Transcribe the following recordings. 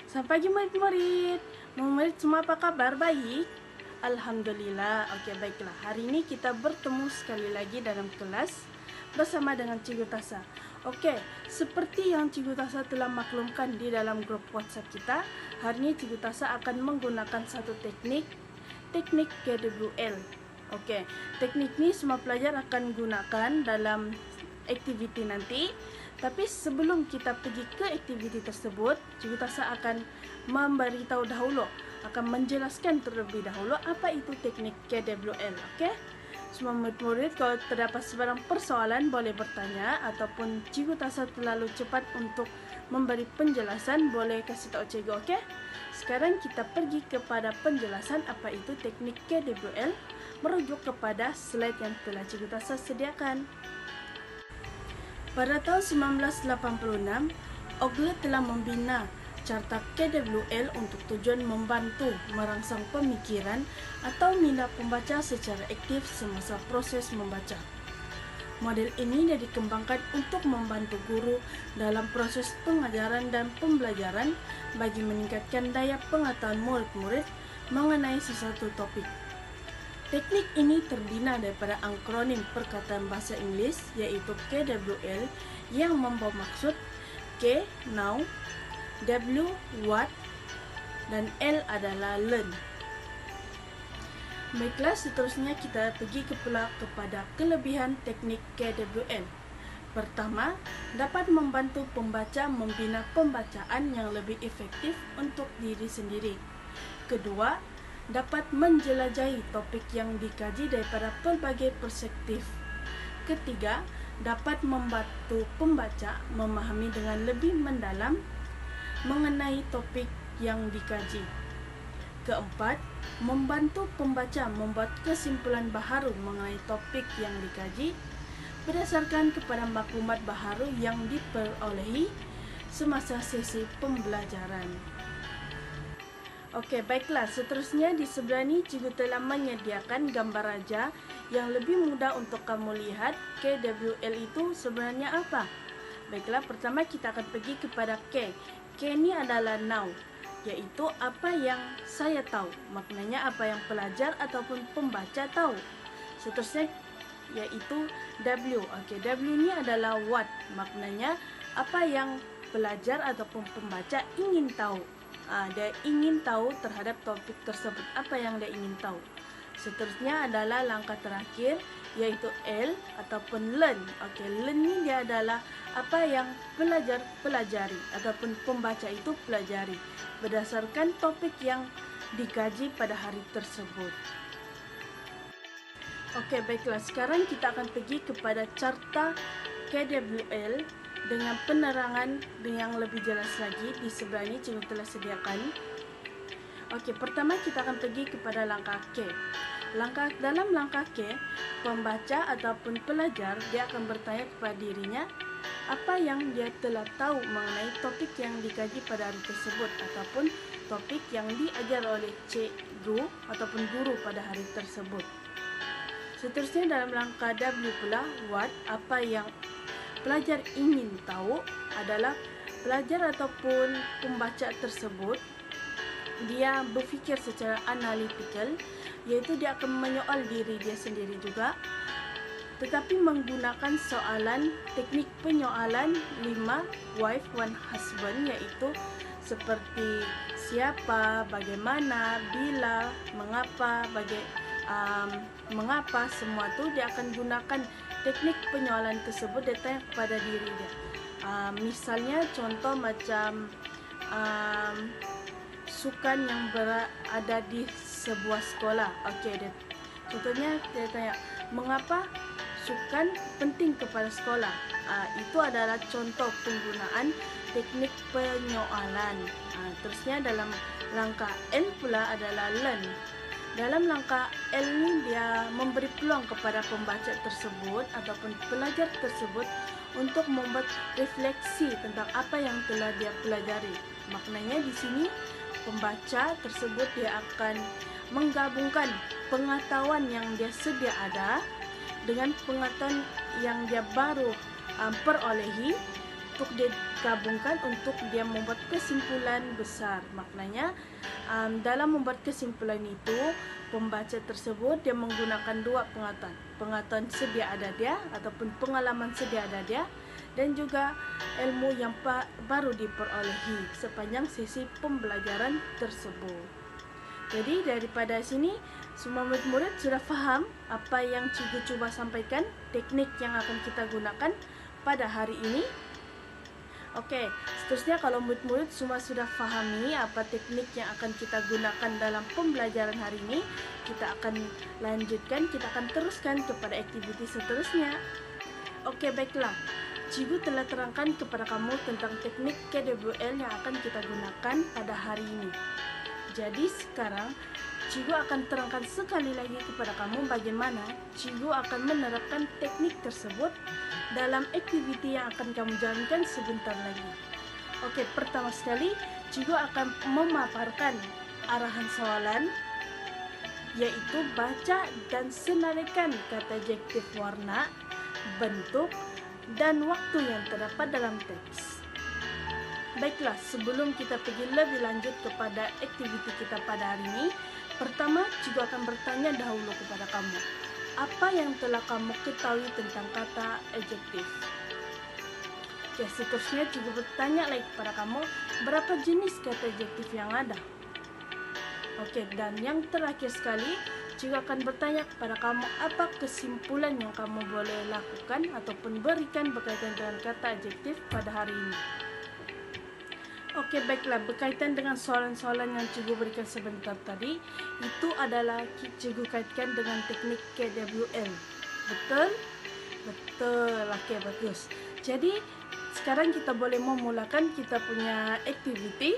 Selamat pagi murid-murid. Murid semua apa kabar? Baik? Alhamdulillah. Oke, baiklah. Hari ini kita bertemu sekali lagi dalam kelas bersama dengan Cikgu Tasa. Oke, seperti yang Cikgu Tasa telah maklumkan di dalam grup WhatsApp kita, hari ini Cikgu Tasa akan menggunakan satu teknik KWL. Oke, teknik ini semua pelajar akan gunakan dalam aktiviti nanti. Tapi sebelum kita pergi ke aktiviti tersebut, Cikgu Tasa akan memberitahu dahulu, akan menjelaskan terlebih dahulu apa itu teknik KWL. Okey? Semua murid-murid, kalau terdapat sebarang persoalan boleh bertanya, ataupun Cikgu Tasa terlalu cepat untuk memberi penjelasan, boleh kasih tahu Cikgu. Okey? Sekarang kita pergi kepada penjelasan apa itu teknik KWL merujuk kepada slide yang telah Cikgu Tasa sediakan. Pada tahun 1986, Ogle telah membina Carta KWL untuk tujuan membantu merangsang pemikiran atau minat pembaca secara aktif semasa proses membaca. Model ini dikembangkan untuk membantu guru dalam proses pengajaran dan pembelajaran bagi meningkatkan daya pengetahuan murid-murid mengenai sesuatu topik. Teknik ini terbina daripada akronim perkataan bahasa Inggeris iaitu KWL yang membawa maksud K, now, W, what, dan L adalah learn. Baiklah, seterusnya kita pergi kepada kelebihan teknik KWL. Pertama, dapat membantu pembaca membina pembacaan yang lebih efektif untuk diri sendiri. Kedua, dapat menjelajahi topik yang dikaji daripada pelbagai perspektif. Ketiga, dapat membantu pembaca memahami dengan lebih mendalam mengenai topik yang dikaji. Keempat, membantu pembaca membuat kesimpulan baharu mengenai topik yang dikaji berdasarkan kepada maklumat baharu yang diperolehi semasa sesi pembelajaran. Okey, baiklah. Seterusnya di sebelah ni Cikgu telah menyediakan gambar raja yang lebih mudah untuk kamu lihat KWL itu sebenarnya apa. Baiklah, pertama kita akan pergi kepada K. K ni adalah now, iaitu apa yang saya tahu. Maknanya apa yang pelajar ataupun pembaca tahu. Seterusnya iaitu W. Okey, W ni adalah what. Maknanya apa yang pelajar ataupun pembaca ingin tahu. Dia ingin tahu terhadap topik tersebut, apa yang dia ingin tahu. Seterusnya adalah langkah terakhir iaitu L ataupun learn. Okey, learn ni dia adalah apa yang pelajar pelajari ataupun pembaca itu pelajari berdasarkan topik yang dikaji pada hari tersebut. Okey, baiklah. Sekarang kita akan pergi kepada carta KWL dengan penerangan yang lebih jelas lagi. Di sebelah ini Cikgu telah sediakan. Okey, pertama kita akan pergi kepada langkah K. Dalam langkah K, pembaca ataupun pelajar dia akan bertanya kepada dirinya apa yang dia telah tahu mengenai topik yang dikaji pada hari tersebut ataupun topik yang diajar oleh cikgu ataupun guru pada hari tersebut. Seterusnya dalam langkah W pula, what, apa yang pelajar ingin tahu adalah pelajar ataupun pembaca tersebut dia berfikir secara analitikal, iaitu dia akan menyoal diri dia sendiri juga, tetapi menggunakan soalan teknik penyoalan 5 wife 1 husband, iaitu seperti siapa, bagaimana, bila, mengapa, mengapa, semua tu dia akan gunakan teknik penyoalan tersebut. Dia tanya kepada diri dia. Misalnya contoh macam sukan yang berada di sebuah sekolah. Okey, contohnya dia tanya mengapa sukan penting kepada sekolah. Itu adalah contoh penggunaan teknik penyoalan. Terusnya dalam langkah L pula adalah learn. Dalam langkah L ni dia memberi peluang kepada pembaca tersebut ataupun pelajar tersebut untuk membuat refleksi tentang apa yang telah dia pelajari. Maknanya di sini pembaca tersebut dia akan menggabungkan pengetahuan yang dia sedia ada dengan pengetahuan yang dia baru perolehi untuk dia gabungkan untuk dia membuat kesimpulan besar. Maknanya dalam membuat kesimpulan itu, pembaca tersebut dia menggunakan dua pengetahuan sedia ada dia ataupun pengalaman sedia ada dia, dan juga ilmu yang baru diperolehi sepanjang sesi pembelajaran tersebut. Jadi daripada sini semua murid-murid sudah faham apa yang cikgu coba sampaikan, teknik yang akan kita gunakan pada hari ini. Oke, seterusnya kalau murid-murid semua sudah fahami apa teknik yang akan kita gunakan dalam pembelajaran hari ini, kita akan lanjutkan, kita akan teruskan kepada aktiviti seterusnya. Oke, baiklah. Cikgu telah terangkan kepada kamu tentang teknik KWL yang akan kita gunakan pada hari ini. Jadi sekarang cikgu akan terangkan sekali lagi kepada kamu bagaimana cikgu akan menerapkan teknik tersebut dalam aktiviti yang akan kamu jalankan sebentar lagi. Oke, pertama sekali cikgu akan memaparkan arahan soalan, yaitu baca dan senaraikan kata adjektif warna, bentuk, dan waktu yang terdapat dalam teks. Baiklah, sebelum kita pergi lebih lanjut kepada aktiviti kita pada hari ini, pertama cikgu akan bertanya dahulu kepada kamu, apa yang telah kamu ketahui tentang kata adjektif? Oke, seterusnya cikgu bertanya lagi kepada kamu, berapa jenis kata adjektif yang ada? Oke, dan yang terakhir sekali, cikgu akan bertanya kepada kamu, apa kesimpulan yang kamu boleh lakukan ataupun berikan berkaitan dengan kata adjektif pada hari ini. Oke, baiklah, berkaitan dengan soalan-soalan yang cikgu berikan sebentar tadi, itu adalah cikgu kaitkan dengan teknik KWL. Betul? Betul, oke, bagus. Jadi, sekarang kita boleh memulakan kita punya aktiviti.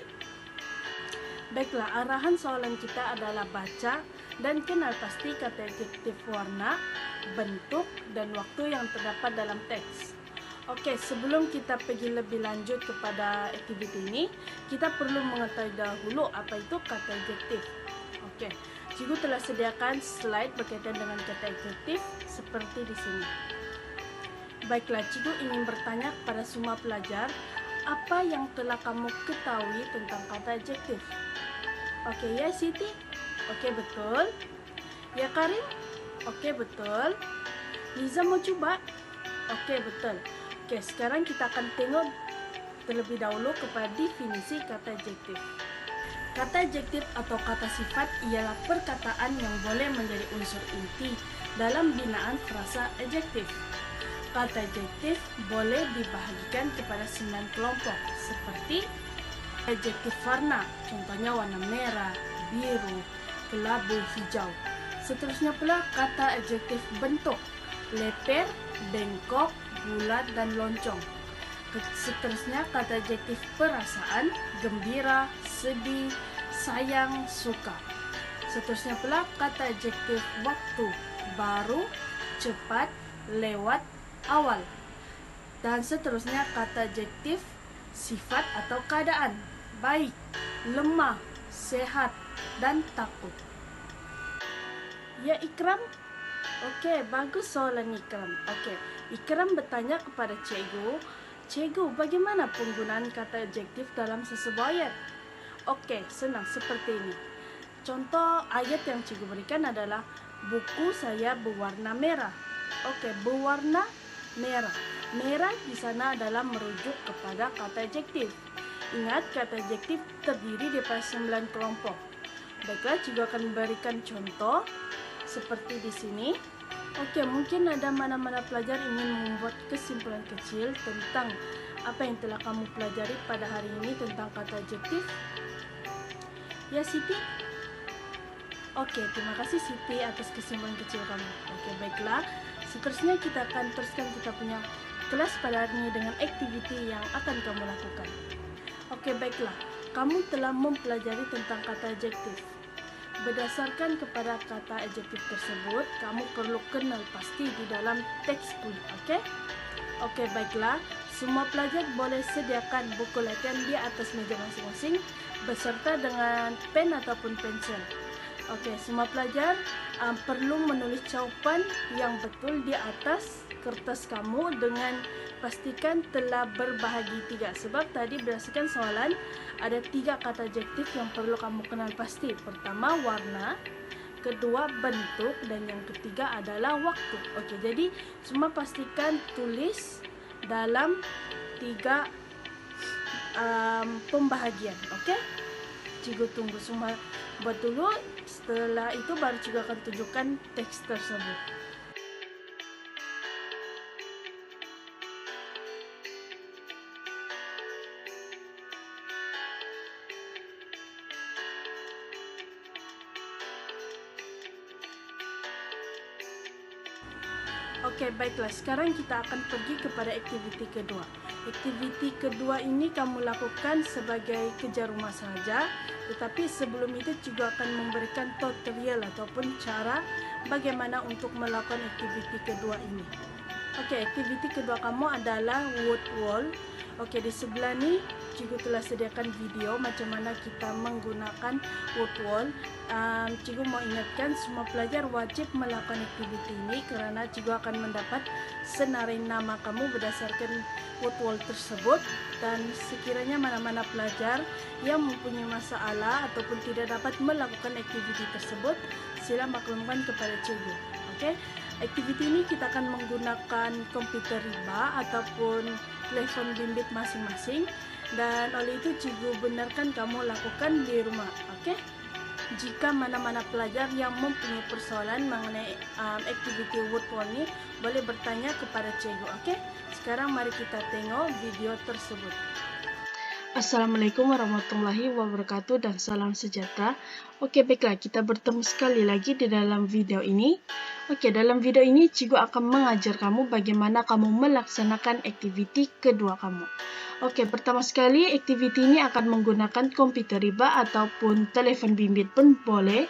Baiklah, arahan soalan kita adalah baca dan kenal pasti kata adjektif warna, bentuk, dan waktu yang terdapat dalam teks. Oke, sebelum kita pergi lebih lanjut kepada aktiviti ini, kita perlu mengetahui dahulu apa itu kata adjektif. Oke, cikgu telah sediakan slide berkaitan dengan kata adjektif seperti di sini. Baiklah, cikgu ingin bertanya kepada semua pelajar, apa yang telah kamu ketahui tentang kata adjektif? Oke, ya Siti? Oke, betul. Ya Karim? Oke, betul. Liza mau coba? Oke, betul. Oke, sekarang kita akan tengok terlebih dahulu kepada definisi kata adjektif. Kata adjektif atau kata sifat ialah perkataan yang boleh menjadi unsur inti dalam binaan frasa adjektif. Kata adjektif boleh dibahagikan kepada 9 kelompok, seperti adjektif warna, contohnya warna merah, biru, kelabu, hijau. Seterusnya pula kata adjektif bentuk, leper, bengkok, bulat, dan loncong. Seterusnya kata adjektif perasaan, gembira, sedih, sayang, suka. Seterusnya pula kata adjektif waktu, baru, cepat, lewat, awal. Dan seterusnya kata adjektif sifat atau keadaan, baik, lemah, sehat, dan takut. Ya Ikram? Oke, bagus soalan Ikram. Oke, Ikram bertanya kepada cikgu, cikgu, bagaimana penggunaan kata adjektif dalam sesebuah ayat? Oke, senang seperti ini. Contoh ayat yang cikgu berikan adalah buku saya berwarna merah. Oke, berwarna merah. Merah di sana adalah merujuk kepada kata adjektif. Ingat, kata adjektif terdiri daripada 9 kelompok. Baiklah, cikgu akan memberikan contoh seperti di sini. Oke, mungkin ada mana-mana pelajar ingin membuat kesimpulan kecil tentang apa yang telah kamu pelajari pada hari ini tentang kata adjektif. Ya Siti? Oke, terima kasih Siti atas kesimpulan kecil kamu. Oke, baiklah. Seterusnya kita akan teruskan kita punya kelas pada hari ini dengan aktiviti yang akan kamu lakukan. Oke, baiklah. Kamu telah mempelajari tentang kata adjektif. Berdasarkan kepada kata adjektif tersebut, kamu perlu kenal pasti di dalam teks pun, oke? Oke, baiklah. Semua pelajar boleh sediakan buku latihan di atas meja masing-masing beserta dengan pen ataupun pensil. Oke, semua pelajar perlu menulis jawapan yang betul di atas kertas kamu dengan pastikan telah berbahagi 3. Sebab tadi berdasarkan soalan ada 3 kata adjektif yang perlu kamu kenal pasti. Pertama warna, kedua bentuk, dan yang ketiga adalah waktu. Oke, jadi semua pastikan tulis dalam 3 pembahagian. Oke, cikgu tunggu semua buat dulu. Setelah itu baru cikgu akan tunjukkan teks tersebut. Oke, baiklah. Sekarang kita akan pergi kepada aktiviti kedua. Aktiviti kedua ini kamu lakukan sebagai kerja rumah saja, tetapi sebelum itu juga akan memberikan tutorial ataupun cara bagaimana untuk melakukan aktiviti kedua ini. Oke, aktiviti kedua kamu adalah word wall. Oke, di sebelah ni cikgu telah sediakan video macam mana kita menggunakan word wall. Cikgu mau ingatkan semua pelajar wajib melakukan aktiviti ini kerana cikgu akan mendapat senarai nama kamu berdasarkan word wall tersebut, dan sekiranya mana-mana pelajar yang mempunyai masalah ataupun tidak dapat melakukan aktiviti tersebut, sila maklumkan kepada cikgu. Oke, aktiviti ini kita akan menggunakan komputer riba ataupun telepon bimbit masing-masing, dan oleh itu cikgu benarkan kamu lakukan di rumah. Oke, jika mana-mana pelajar yang mempunyai persoalan mengenai aktiviti word wall ini boleh bertanya kepada cikgu. Oke, sekarang mari kita tengok video tersebut. Assalamualaikum warahmatullahi wabarakatuh dan salam sejahtera. Oke, baiklah, kita bertemu sekali lagi di dalam video ini. Oke, dalam video ini cikgu akan mengajar kamu bagaimana kamu melaksanakan aktiviti kedua kamu. Oke, pertama sekali aktiviti ini akan menggunakan komputer riba ataupun telepon bimbit pun boleh.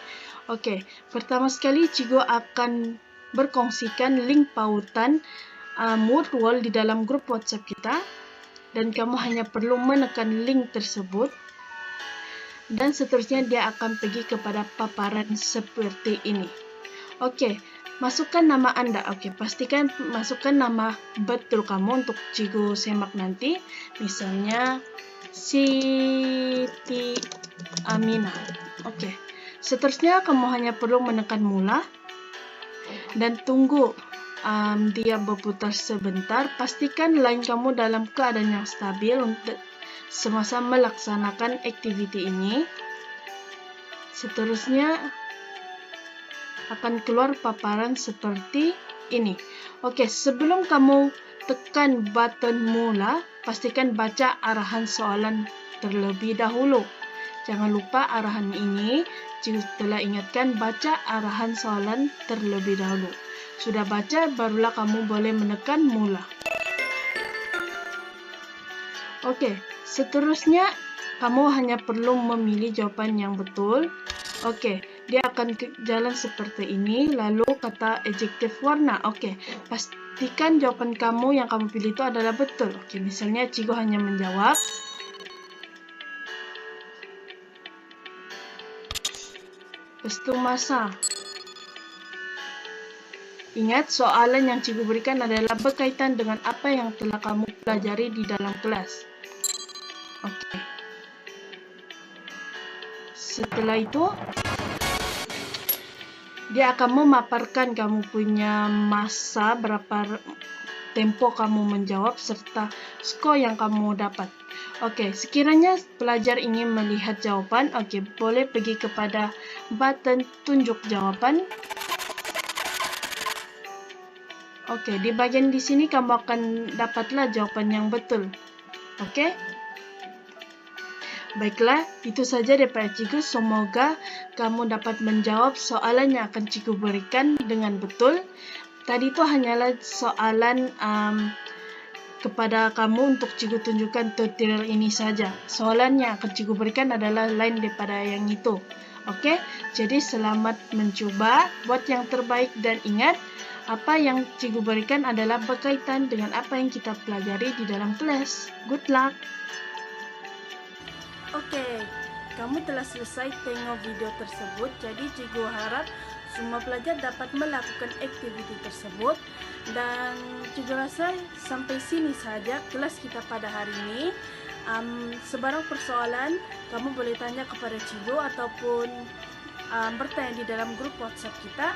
Oke, pertama sekali cikgu akan berkongsikan link pautan word wall di dalam grup WhatsApp kita, dan kamu hanya perlu menekan link tersebut, dan seterusnya dia akan pergi kepada paparan seperti ini. Oke, masukkan nama Anda. Oke, pastikan masukkan nama betul kamu untuk cikgu semak nanti. Misalnya Siti Aminah. Oke, seterusnya kamu hanya perlu menekan mula dan tunggu dia berputar sebentar. Pastikan line kamu dalam keadaan yang stabil untuk semasa melaksanakan aktiviti ini. Seterusnya akan keluar paparan seperti ini. Oke, sebelum kamu tekan button mula, pastikan baca arahan soalan terlebih dahulu. Jangan lupa arahan ini, cikgu telah ingatkan baca arahan soalan terlebih dahulu. Sudah baca, barulah kamu boleh menekan mula. Oke, seterusnya kamu hanya perlu memilih jawapan yang betul. Oke, dia akan jalan seperti ini, lalu kata adjektif warna. Oke, pastikan jawapan kamu yang kamu pilih itu adalah betul. Oke, misalnya cikgu hanya menjawab kostum masa. Ingat, soalan yang cikgu berikan adalah berkaitan dengan apa yang telah kamu pelajari di dalam kelas. Oke. Setelah itu, dia akan memaparkan kamu punya masa, berapa tempo kamu menjawab, serta skor yang kamu dapat. Oke, sekiranya pelajar ingin melihat jawaban, oke, boleh pergi kepada button tunjuk jawaban. Oke, di bagian di sini kamu akan dapatlah jawaban yang betul. Oke? Baiklah, itu saja daripada cikgu. Semoga kamu dapat menjawab soalan yang akan cikgu berikan dengan betul. Tadi itu hanyalah soalan kepada kamu untuk cikgu tunjukkan tutorial ini saja. Soalan yang akan cikgu berikan adalah lain daripada yang itu. Oke? Jadi selamat mencoba, buat yang terbaik, dan ingat, apa yang cikgu berikan adalah berkaitan dengan apa yang kita pelajari di dalam kelas. Good luck! Oke, kamu telah selesai tengok video tersebut. Jadi cikgu harap semua pelajar dapat melakukan aktiviti tersebut. Dan cikgu rasa sampai sini saja kelas kita pada hari ini. Sebarang persoalan kamu boleh tanya kepada cikgu ataupun bertanya di dalam grup WhatsApp kita.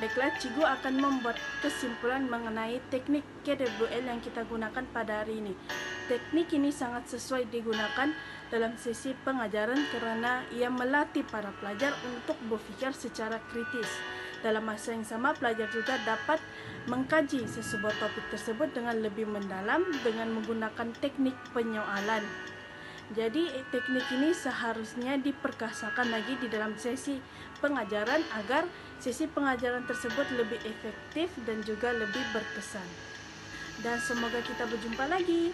Baiklah, cikgu akan membuat kesimpulan mengenai teknik KWL yang kita gunakan pada hari ini. Teknik ini sangat sesuai digunakan dalam sesi pengajaran karena ia melatih para pelajar untuk berfikir secara kritis. Dalam masa yang sama, pelajar juga dapat mengkaji sesebuah topik tersebut dengan lebih mendalam dengan menggunakan teknik penyoalan. Jadi teknik ini seharusnya diperkasakan lagi di dalam sesi pengajaran agar sesi pengajaran tersebut lebih efektif dan juga lebih berkesan. Dan semoga kita berjumpa lagi.